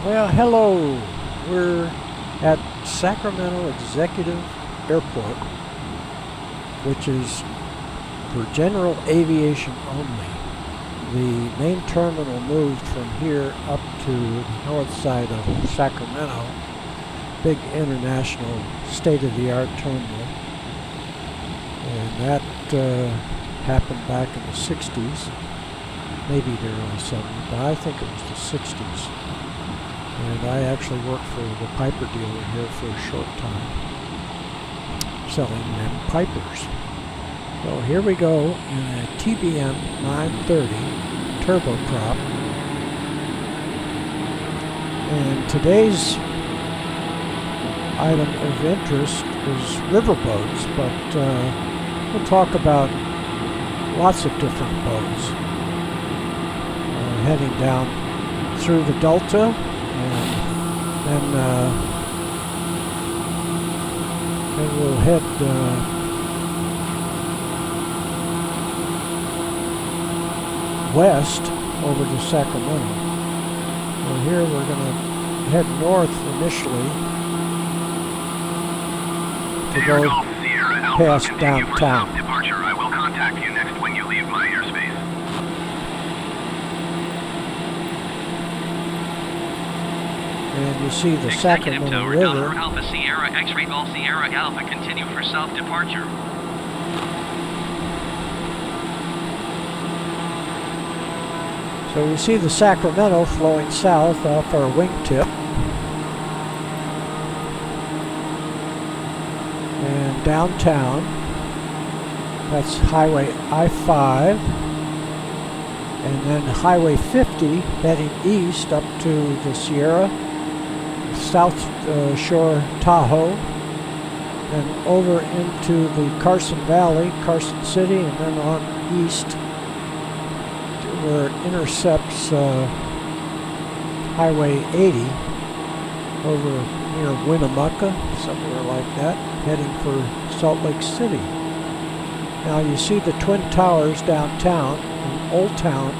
Well, hello. We're at Sacramento Executive Airport, which is for general aviation only. The main terminal moved from here up to the north side of Sacramento, big international state-of-the-art terminal. And that happened back in the 60s, maybe the early 70s, but I think it was the 60s. And I actually worked for the Piper dealer here for a short time, selling them Pipers. So here we go in a TBM 930 turboprop. And today's item of interest is riverboats, but we'll talk about lots of different boats. Heading down through the Delta, and then we'll head west over to Sacramento. Well, here we're going to head north initially to go past downtown. Departure. I will contact you next when you leave my airspace. And you see the Executive Sacramento Tower, River. Delaware Alpha Sierra, X-ray Golf Sierra Alpha, continue for south departure. So we see the Sacramento flowing south off our wingtip. And downtown, that's Highway I-5. And then Highway 50 heading east up to the Sierra, South Shore Tahoe, and over into the Carson Valley, Carson City, and then on east where it intercepts Highway 80 over near Winnemucca, somewhere like that, heading for Salt Lake City. Now you see the Twin Towers downtown, and Old Town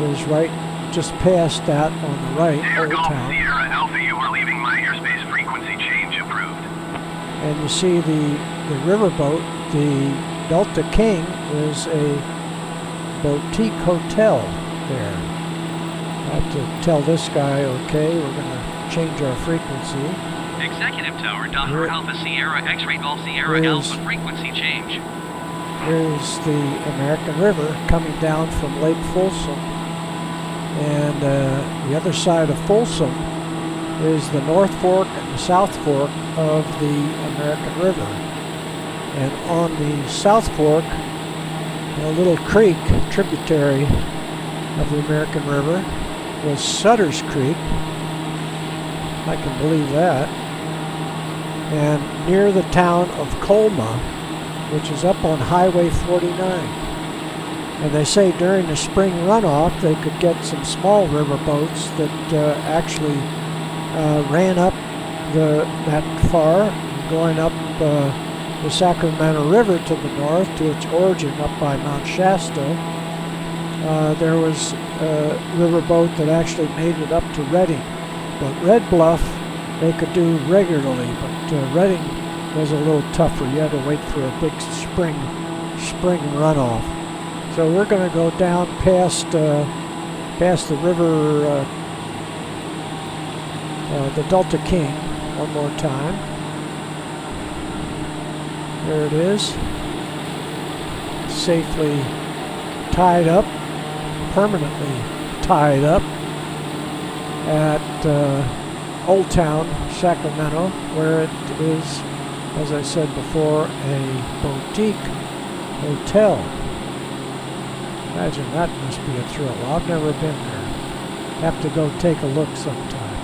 is right just past that on the right, Air Old Golf Town. Sierra Alpha, you are leaving my airspace. Frequency change approved. And you see the riverboat, the Delta King, is a boutique hotel there. I have to tell this guy, okay, we're going to change our frequency. Executive Tower, Delaware Alpha Sierra, X-ray Golf Sierra Alpha, frequency change. Here's the American River coming down from Lake Folsom, and the other side of Folsom is the North Fork and the South Fork of the American River. And on the South Fork, a little creek, tributary of the American River, was Sutter's Creek. I can believe that. And near the town of Colma, which is up on Highway 49. And they say during the spring runoff they could get some small river boats that actually ran up that far, going up the Sacramento River to the north to its origin up by Mount Shasta. There was a riverboat that actually made it up to Redding. But Red Bluff they could do regularly, but Redding was a little tougher. You had to wait for a big spring runoff. So we're going to go down past the river, the Delta King, one more time. There it is, safely tied up, permanently tied up at Old Town, Sacramento, where it is, as I said before, a boutique hotel. Imagine that must be a thrill. I've never been there. Have to go take a look sometime.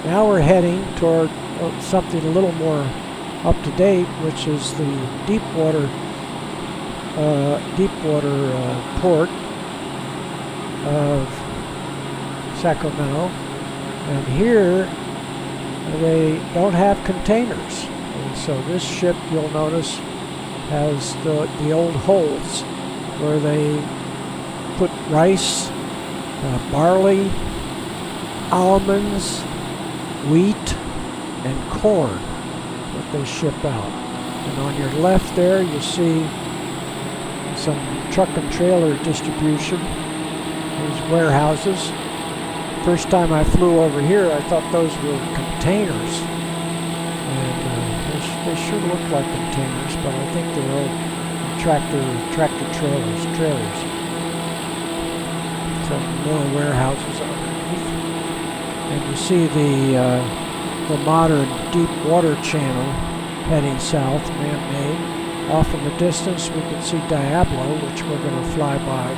Now we're heading toward something a little more up to date, which is the Deepwater port of Sacramento. And here they don't have containers. And so this ship, you'll notice, has the old holds where they put rice, barley, almonds, wheat, and corn that they ship out. And on your left there, you see some truck and trailer distribution. These warehouses. First time I flew over here, I thought those were containers. And they sure look like containers, but I think they're old tractor trailers. Some more warehouses underneath. And you see the modern deep water channel heading south, man-made. Off in the distance, we can see Diablo, which we're going to fly by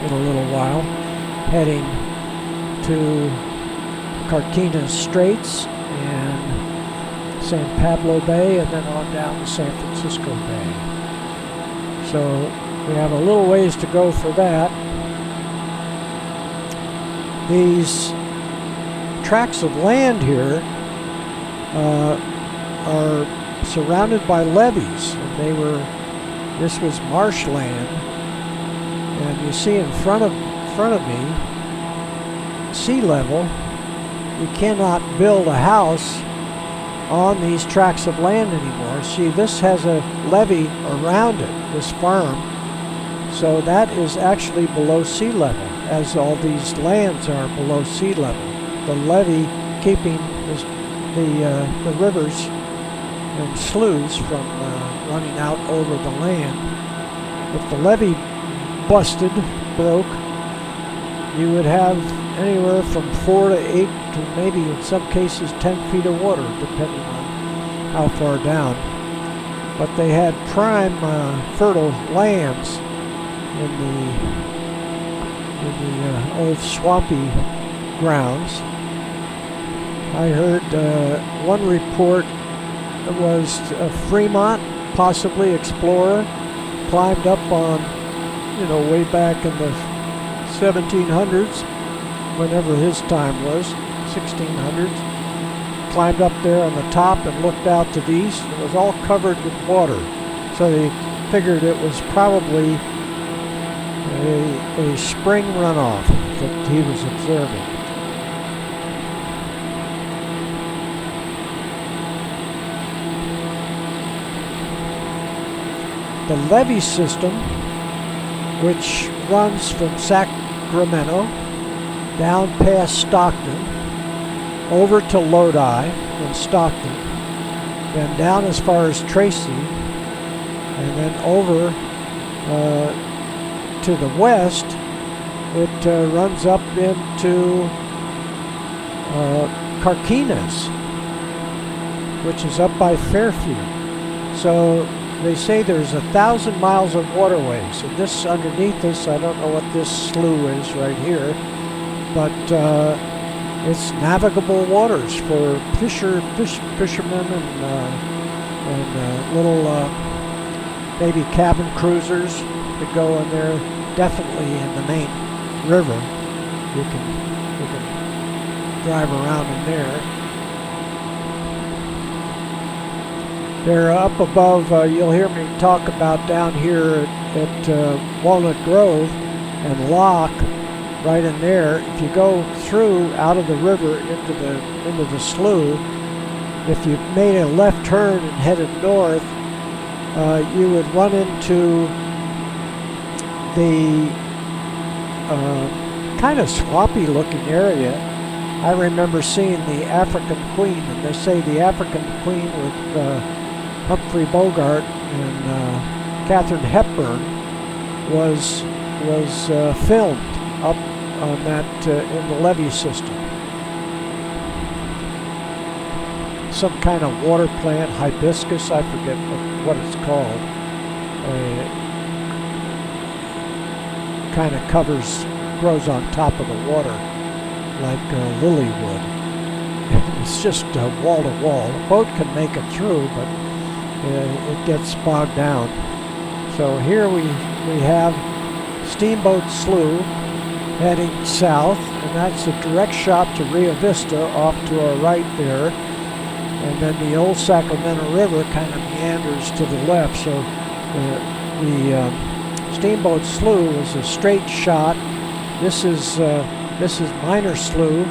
in a little while, heading to Carquinez Straits and San Pablo Bay, and then on down to San Francisco Bay. So we have a little ways to go for that. These tracts of land here are surrounded by levees, and this was marshland. And you see in front of me, sea level. You cannot build a house on these tracts of land anymore. See, this has a levee around it, this farm, so that is actually below sea level, as all these lands are below sea level. The levee keeping the rivers and sloughs from running out over the land. If the levee broke, you would have anywhere from 4 to 8 to maybe in some cases 10 feet of water, depending on how far down. But they had prime fertile lands in the old swampy grounds. I heard one report was Fremont, possibly explorer, climbed up on, way back in the 1700s, whenever his time was, 1600s, climbed up there on the top and looked out to the east. It was all covered with water. So they figured it was probably a spring runoff that he was observing. The levee system, which runs from Sacramento down past Stockton, over to Lodi in Stockton, then down as far as Tracy, and then over to the west. It runs up into Carquinez, which is up by Fairfield. So they say there's 1,000 miles of waterways. And this underneath us, I don't know what this slough is right here, but it's navigable waters for fishermen and little maybe cabin cruisers that go in there. Definitely in the main river, you can drive around in there. They're up above. You'll hear me talk about down here at Walnut Grove and Lock, right in there. If you go through out of the river into the slough, if you made a left turn and headed north, you would run into the kind of swampy looking area. I remember seeing the African Queen, and they say the African Queen with Humphrey Bogart and Katharine Hepburn was filmed up on that in the levee system. Some kind of water plant, hibiscus, I forget what it's called. Kind of grows on top of the water like lily wood. It's just wall to wall. A boat can make it through, but it gets bogged down. So here we have Steamboat Slough heading south, and that's a direct shot to Rio Vista off to our right there. And then the old Sacramento River kind of meanders to the left. So the Steamboat Slough is a straight shot. This is Minor Slough,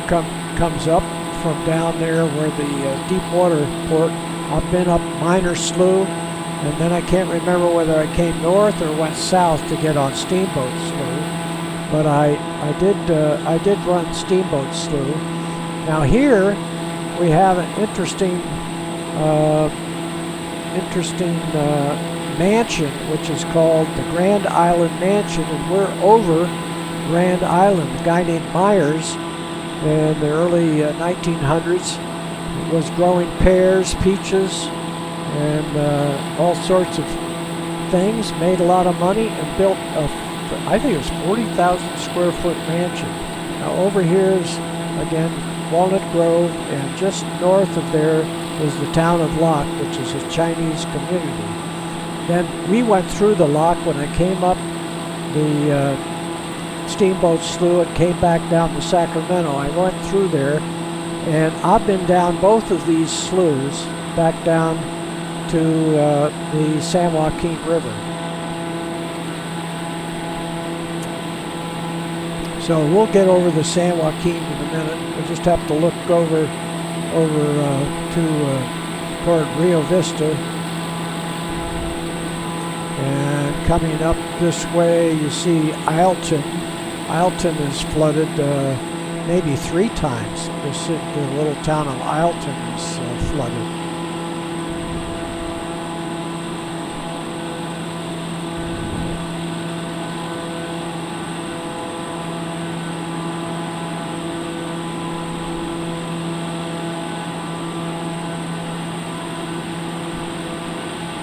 comes up from down there where the deep water port. I've been up Minor Slough, and then I can't remember whether I came north or went south to get on Steamboat Slough. But I did run Steamboat Slough. Now here we have an interesting mansion, which is called the Grand Island Mansion, and we're over Grand Island. A guy named Myers in the early 1900s was growing pears, peaches, and all sorts of things, made a lot of money, and built I think it was 40,000 square foot mansion. Now over here is, again, Walnut Grove, and just north of there is the town of Lock, which is a Chinese community. Then we went through the Lock when I came up the Steamboat Slough and came back down to Sacramento. I went through there, and I've been down both of these sloughs back down to the San Joaquin River. So we'll get over the San Joaquin in a minute. We'll just have to look over toward Rio Vista. And coming up this way, you see Ileton. Ileton is flooded maybe 3 times. The little town of Ileton is flooded.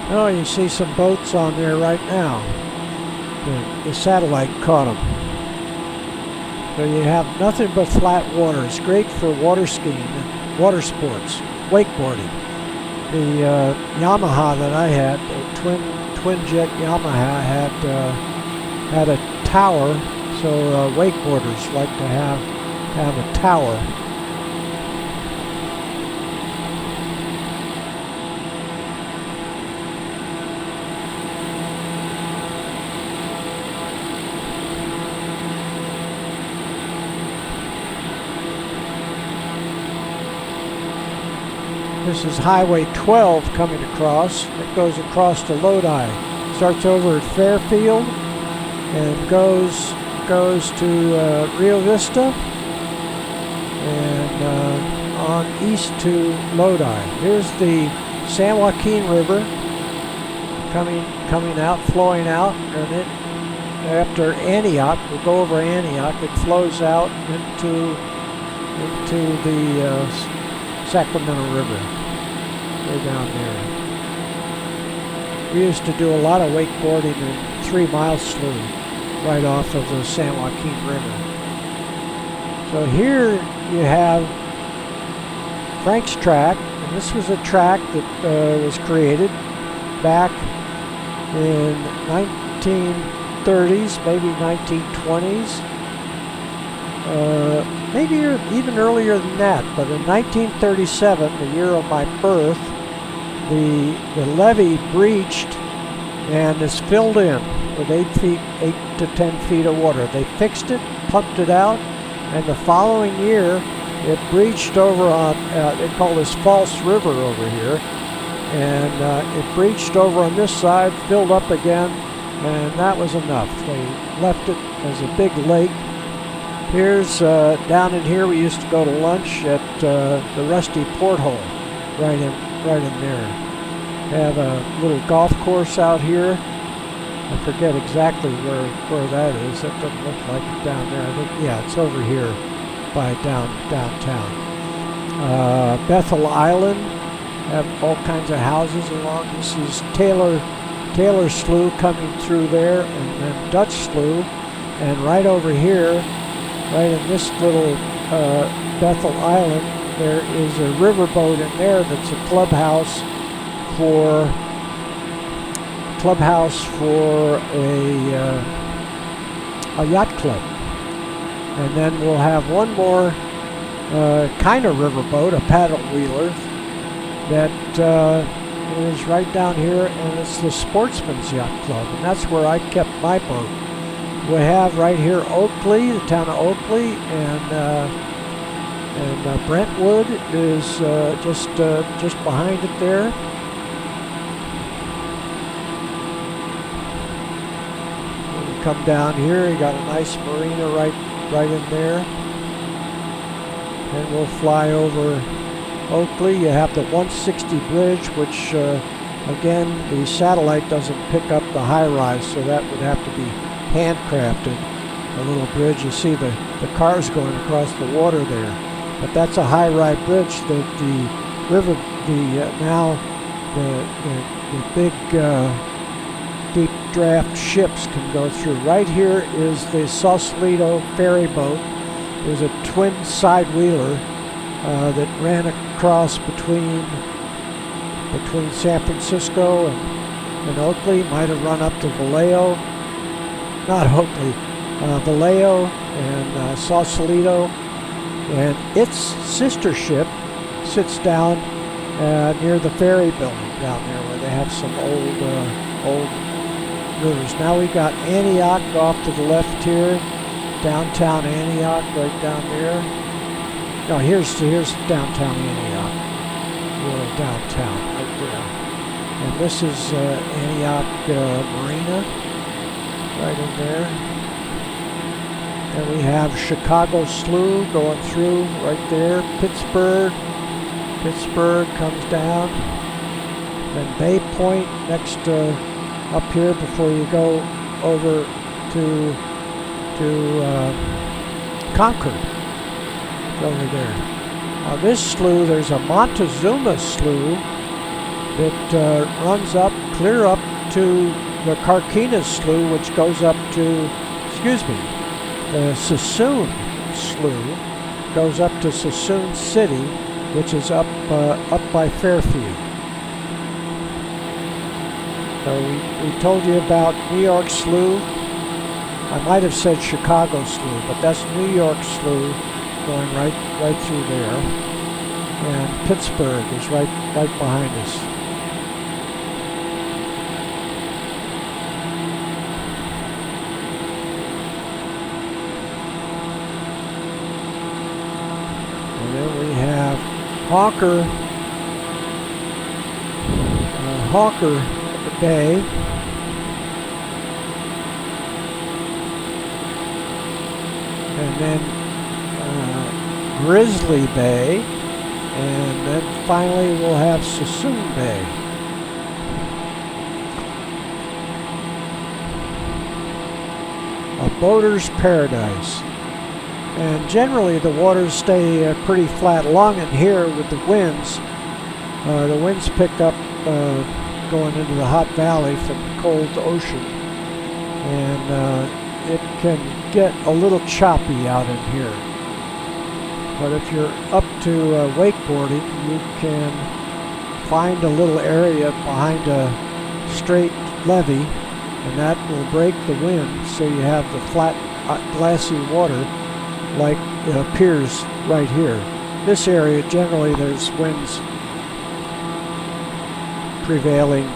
Oh, you see some boats on there right now. The satellite caught them. So you have nothing but flat water. It's great for water skiing and water sports, wakeboarding. The Yamaha that I had, the twin jet Yamaha, had a tower, so wakeboarders like to have a tower. This is Highway 12 coming across. It goes across to Lodi. Starts over at Fairfield and goes to Rio Vista and on east to Lodi. Here's the San Joaquin River coming out, flowing out, and it after Antioch, we'll go over Antioch. It flows out into the Sacramento River, way down there. We used to do a lot of wakeboarding in 3 Mile Slough, right off of the San Joaquin River. So here you have Frank's track, and this was a track that was created back in 1930s, maybe 1920s. Maybe even earlier than that, but in 1937, the year of my birth, the levee breached and is filled in with 8 to 10 feet of water. They fixed it, pumped it out, and the following year it breached over on, they call this False River over here, and it breached over on this side, filled up again, and that was enough. They left it as a big lake. Here's, down in here, we used to go to lunch at the Rusty Porthole, right in there. They have a little golf course out here. I forget exactly where that is. That doesn't look like it down there. I think, yeah, it's over here by downtown. Bethel Island, have all kinds of houses along. This is Taylor Slough coming through there, and then Dutch Slough, and right over here, right in this little Bethel Island, there is a riverboat in there that's a clubhouse for a yacht club. And then we'll have one more kind of riverboat, a paddle wheeler, that is right down here, and it's the Sportsman's Yacht Club, and that's where I kept my boat. We have right here Oakley, the town of Oakley, and And Brentwood is just behind it there. When you come down here, you got a nice marina right in there. And we'll fly over Oakley. You have the 160 bridge, which again, the satellite doesn't pick up the high-rise, so that would have to be handcrafted. A little bridge. You see the cars going across the water there, but that's a high-rise bridge that the river, now the big deep draft ships can go through. Right here is the Sausalito ferry boat. There's a twin side wheeler that ran across between San Francisco and Oakley. Might have run up to Vallejo, not Oakley, Vallejo and Sausalito, and its sister ship sits down near the ferry building down there where they have some old rivers. Now we got Antioch off to the left here, downtown Antioch right down there. No, here's downtown Antioch. We're downtown right there. And this is Antioch Marina right in there. And we have Chicago Slough going through right there. Pittsburgh comes down. Then Bay Point next up here before you go over to Concord. Over there. Now this slough, there's a Montezuma slough that runs up, clear up to the Carquinez slough, which goes up to, the Sassoon slough goes up to Sassoon City, which is up by Fairfield. So we told you about New York slough. I might have said Chicago slough, but that's New York slough going right through there. And Pittsburgh is right behind us. And then we have Hawker Bay. And then Grizzly Bay, and then finally we'll have Sassoon Bay. A boater's paradise. And generally the waters stay pretty flat. Along in here with the winds pick up going into the hot valley from the cold ocean, and it can get a little choppy out in here. But if you're up to wakeboarding, you can find a little area behind a straight levee, and that will break the wind, so you have the flat, glassy water like it appears right here. This area, generally there's winds prevailing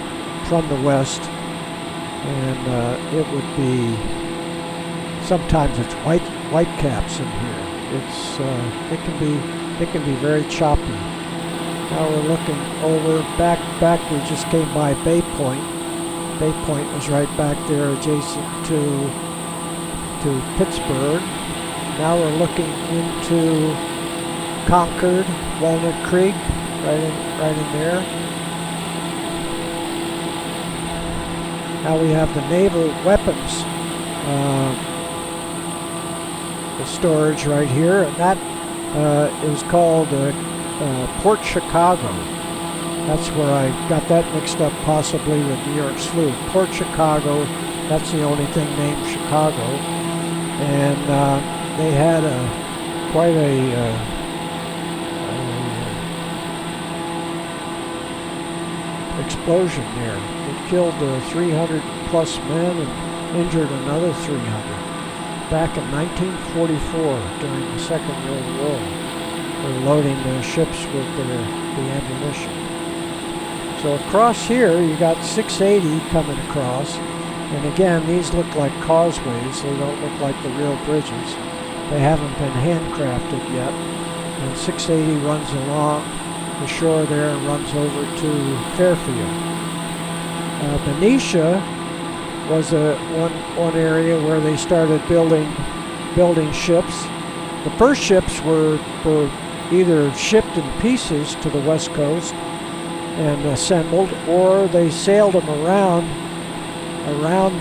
from the west, and it would be, sometimes it's white caps in here. It can be very choppy. Now we're looking over back. We just came by Bay Point. Bay Point was right back there, adjacent to Pittsburgh. Now we're looking into Concord, Walnut Creek, right in there. Now we have the naval weapons storage right here, and that is called Port Chicago. That's where I got that mixed up, possibly with New York Slough. Port Chicago, that's the only thing named Chicago, and they had quite a explosion there. It killed 300 plus men and injured another 300. Back in 1944, during the Second World War, they were loading ships with the ammunition. So across here, you got 680 coming across, and again, these look like causeways. They don't look like the real bridges. They haven't been handcrafted yet. And 680 runs along the shore there and runs over to Fairfield. Benicia was one area where they started building ships. The first ships were either shipped in pieces to the west coast and assembled, or they sailed them around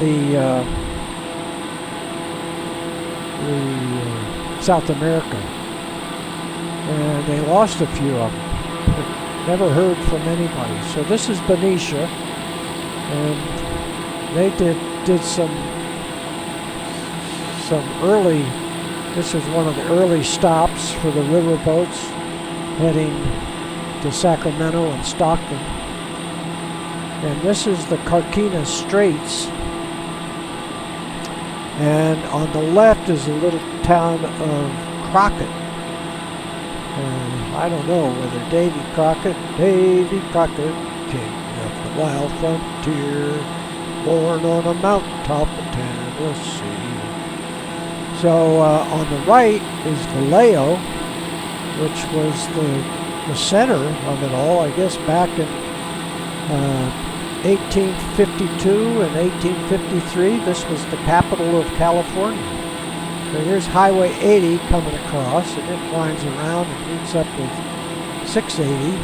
the South America, and they lost a few of them. Never heard from anybody. So this is Benicia, and they did some early. This was one of the early stops for the river boats heading to Sacramento and Stockton. And this is the Carquinez Straits. And on the left is the little town of Crockett. I don't know whether Davy Crockett, king of the wild frontier, born on a mountaintop in Tennessee. So on the right is Vallejo, which was the center of it all, I guess, back in 1852 and 1853. This was the capital of California. So here's Highway 80 coming across, and it winds around and meets up with 680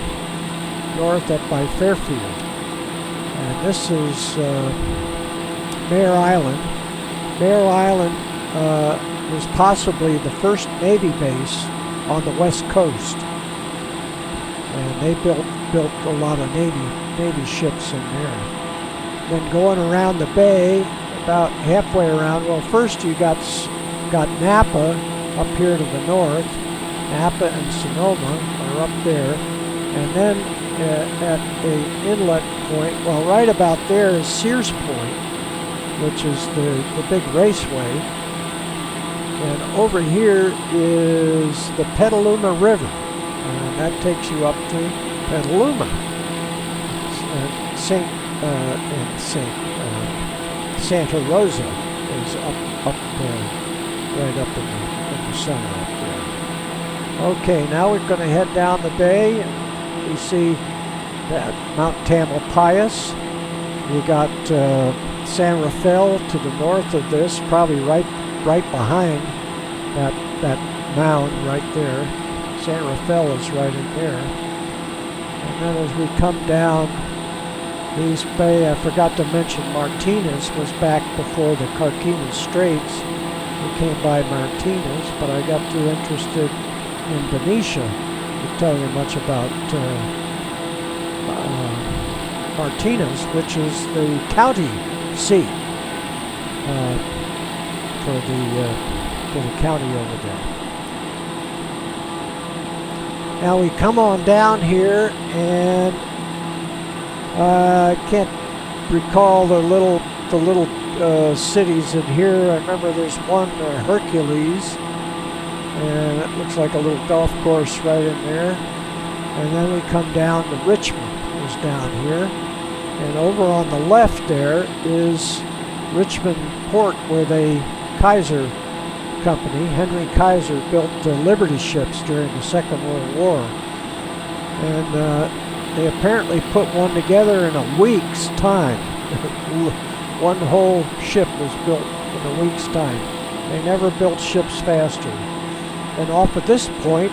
north up by Fairfield. And this is Mare Island. Mare Island was possibly the first Navy base on the west coast. And they built a lot of Navy ships in there. Then going around the bay, about halfway around, well, first you got Napa up here to the north. Napa and Sonoma are up there. And then at the inlet point, well, right about there is Sears Point, which is the big raceway. And over here is the Petaluma River. And that takes you up to Petaluma. Santa Rosa is up right up in the center up there. Okay, now we're going to head down the bay. We see that Mount Tamalpais. We got San Rafael to the north of this, probably right behind that mound right there. San Rafael is right in there. And then as we come down East Bay, I forgot to mention Martinez was back before the Carquinez Straits. We came by Martinez, but I got too interested in Benicia to tell you much about Martinez, which is the county seat for the county over there. Now we come on down here, and I can't recall the little cities in here. I remember there's one, Hercules, and it looks like a little golf course right in there. And then we come down to Richmond, is down here. And over on the left there is Richmond Port, where Kaiser Company, Henry Kaiser, built Liberty ships during the Second World War. And they apparently put one together in a week's time. One whole ship was built in a week's time. They never built ships faster. And off at this point,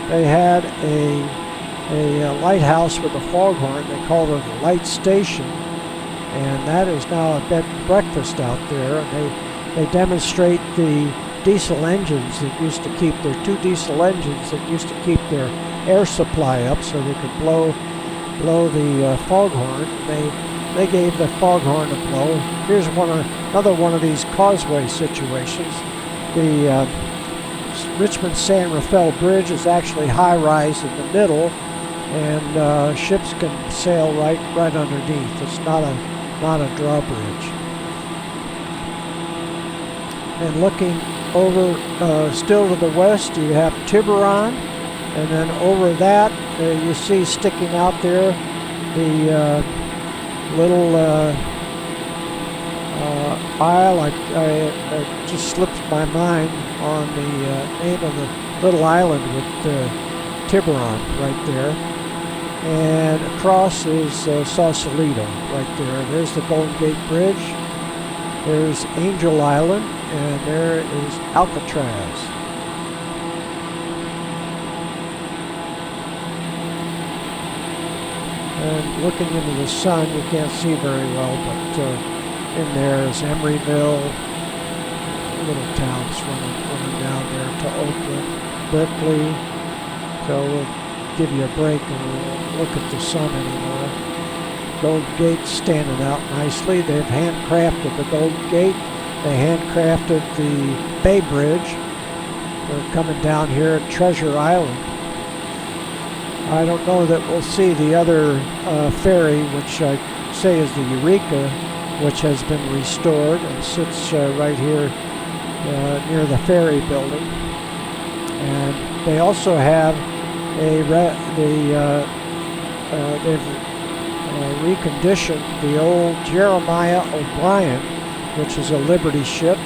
they had a lighthouse with a foghorn. They called it a light station. And that is now a bed and breakfast out there. And they demonstrate the diesel engines that used to keep their two diesel engines that used to keep their air supply up so they could blow the foghorn. They gave the foghorn a blow. Here's another one of these causeway situations. The Richmond San Rafael Bridge is actually high-rise in the middle, and ships can sail right underneath. It's not a drawbridge. And looking over still to the west, you have Tiburon, and then over that you see sticking out there the little isle. I just slipped my mind on the name of the little island with Tiburon right there. And across is Sausalito right there. There's the Golden Gate Bridge. There's Angel Island, and there is Alcatraz. And looking into the sun, you can't see very well, but in there is Emeryville, little towns running down there to Oakland, Berkeley. So we'll give you a break and we'll look at the sun anymore. Golden Gate's standing out nicely. They've handcrafted the Golden Gate. They handcrafted the Bay Bridge. They're coming down here at Treasure Island. I don't know that we'll see the other ferry, which I say is the Eureka, which has been restored and sits right here near the ferry building. And they also have they've reconditioned the old Jeremiah O'Brien, which is a Liberty ship,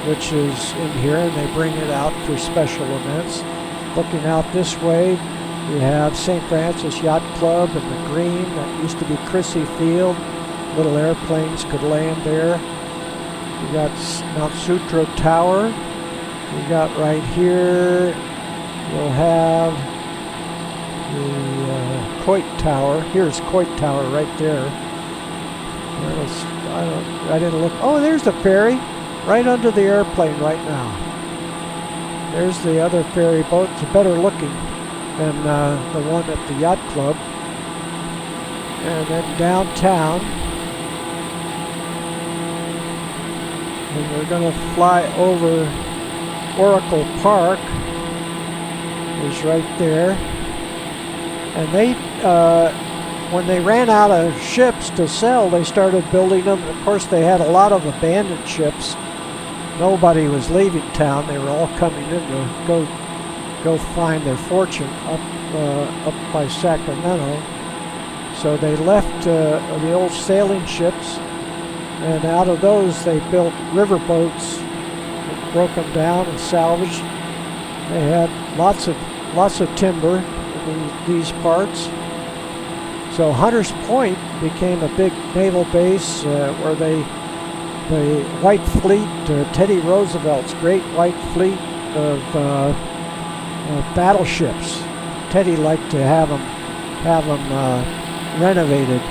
which is in here, and they bring it out for special events. Looking out this way, you have St. Francis Yacht Club and the green that used to be Crissy Field. Little airplanes could land there. You got Mount Sutro Tower. You got right here, you'll have the Coit Tower. Here's Coit Tower right there. I didn't look. Oh, there's the ferry right under the airplane right now. There's the other ferry boat. It's better looking than the one at the yacht club. And then downtown, and we're going to fly over Oracle Park. Is right there. And they, when they ran out of ships to sell, they started building them. Of course, they had a lot of abandoned ships. Nobody was leaving town. They were all coming in to go find their fortune up by Sacramento. So they left the old sailing ships, and out of those they built river boats, broke them down and salvaged. They had lots of timber in these parts. So Hunters Point became a big naval base where the White Fleet, Teddy Roosevelt's great White Fleet of battleships. Teddy liked to have them renovated,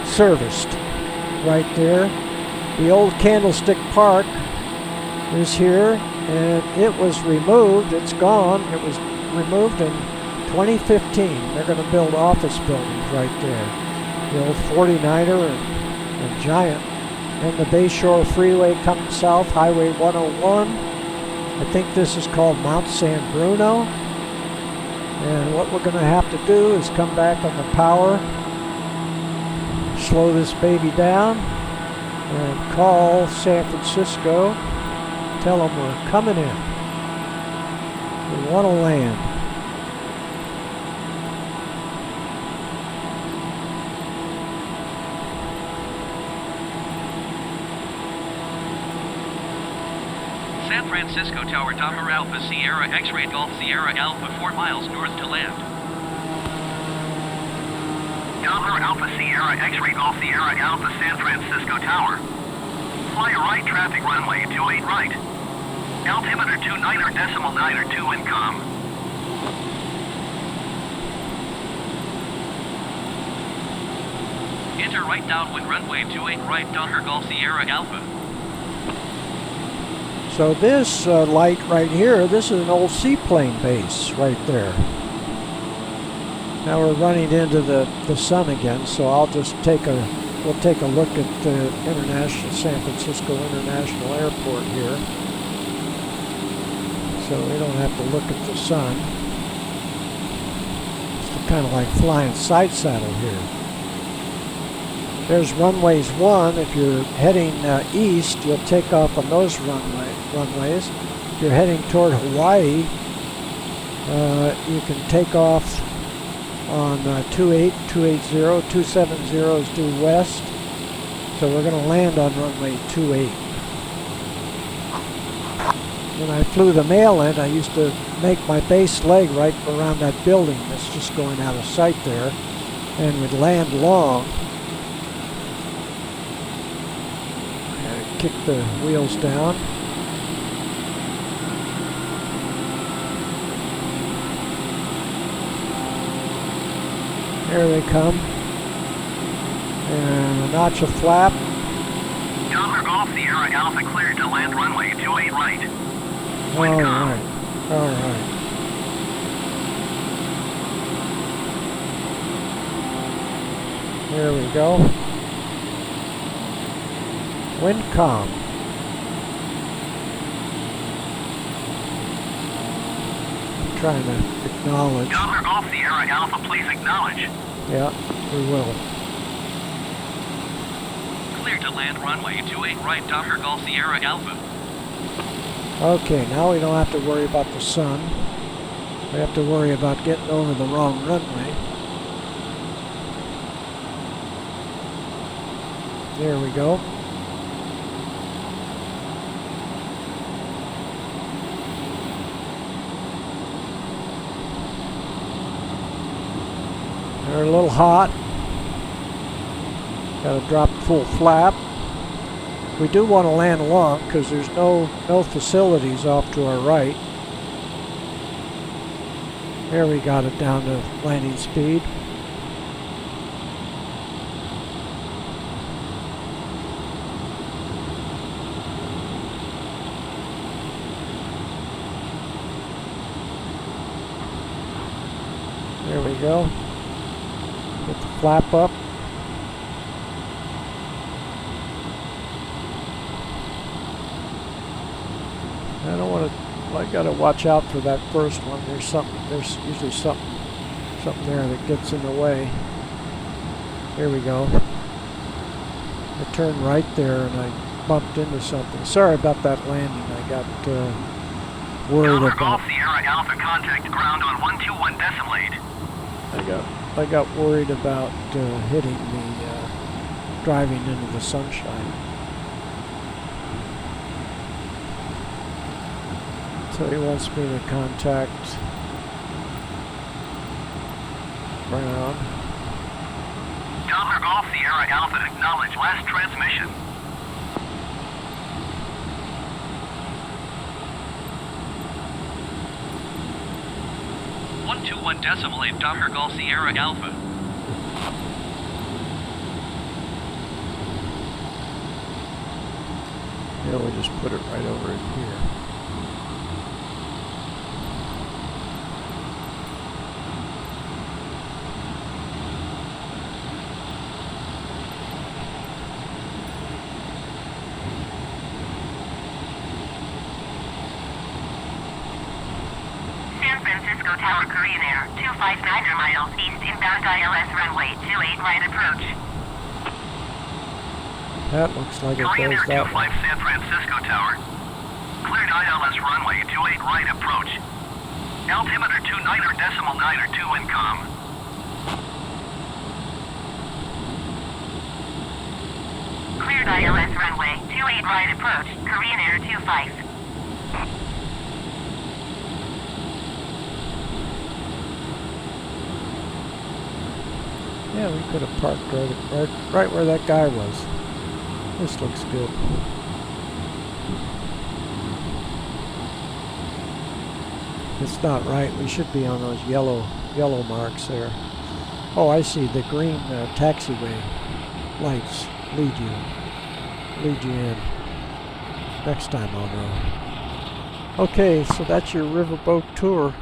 serviced. Right there, the old Candlestick Park is here, and it was removed. It's gone. It was removed in 2015. They're going to build office buildings right there. The old 49er and Giant. And the Bayshore Freeway coming south, Highway 101. I think this is called Mount San Bruno. And what we're going to have to do is come back on the power, slow this baby down, and call San Francisco, tell them we're coming in. We want to land. San Francisco Tower, Dahmer Alpha Sierra X-Ray Golf Sierra Alpha 4 miles north to land. Dahmer Alpha Sierra X-Ray Golf Sierra Alpha San Francisco Tower. Fly a right traffic runway 28 right. Altimeter 29.92 and com. Enter right downwind runway 28 right Dahmer Golf Sierra Alpha. So this light right here, this is an old seaplane base right there. Now we're running into the sun again, so I'll just we'll take a look at the San Francisco International Airport here. So we don't have to look at the sun. It's kind of like flying side saddle here. There's runways 1. If you're heading east, you'll take off on those runways. If you're heading toward Hawaii, you can take off on 28, 280, 270 is due west. So we're going to land on runway 28. When I flew the male in, I used to make my base leg right around that building that's just going out of sight there, and would land long. And kick the wheels down. There they come. And a notch of flap. Delta Golf Sierra Alpha cleared to land runway 28 right. All right. All right. There we go. Wind calm. I'm trying to acknowledge. Delta Golf Sierra Alpha, please acknowledge. Yeah, we will. Clear to land runway 28 right, Docker Golf Sierra Alpha. Okay, now we don't have to worry about the sun. We have to worry about getting over the wrong runway. There we go. They're a little hot. Got to drop full flap. We do want to land long because there's no facilities off to our right. There we got it down to landing speed. There we go. Get the flap up. I don't want to. I got to watch out for that first one. There's usually something there that gets in the way. Here we go. I turned right there and I bumped into something. Sorry about that landing. I got worried Delta about. Golf Sierra Alpha, contact ground on 121 decimal 8. I got worried about hitting the driving into the sunshine. So he wants me to contact ground. Delta Golf Sierra Alpha, acknowledge last transmission. .121 decimal 8, Docker Golf Sierra Alpha. Yeah, we just put it right over in here. San Francisco Tower, Korean Air, 259 miles east inbound ILS runway 28 right approach. That looks like it Korean goes Air that way. 25 San Francisco Tower. Cleared ILS runway 28 right approach. Altimeter 29er decimal 9 or 2 incom. Cleared ILS runway 28 right approach, Korean Air 25. Yeah, we could have parked right where that guy was. This looks good. It's not right. We should be on those yellow marks there. Oh, I see. The green taxiway lights lead you in. Next time I'll know. Okay, so that's your riverboat tour.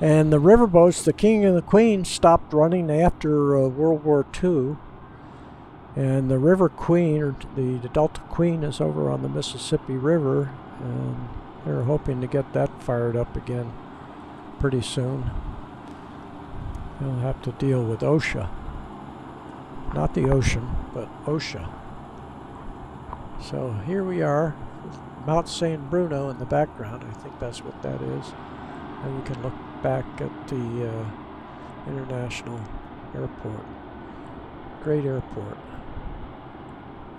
And the riverboats, the King and the Queen, stopped running after World War II. And the River Queen, or the Delta Queen, is over on the Mississippi River. And they're hoping to get that fired up again pretty soon. They'll have to deal with OSHA. Not the ocean, but OSHA. So here we are, with Mount St. Bruno in the background. I think that's what that is. And we can look back at the international airport. Great airport.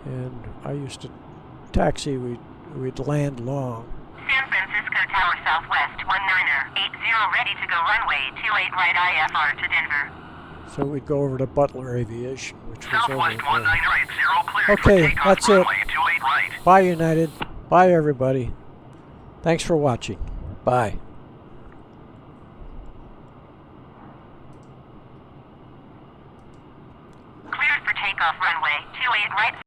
And I used to taxi, we'd land long. San Francisco Tower Southwest 1980, ready to go runway 28 right IFR to Denver. So we'd go over to Butler Aviation, which was over Southwest there. 1980, cleared Okay, for takeoff that's it. runway 28 right. Bye, United. Bye, everybody. Thanks for watching. Bye. Cleared for takeoff runway 28 right.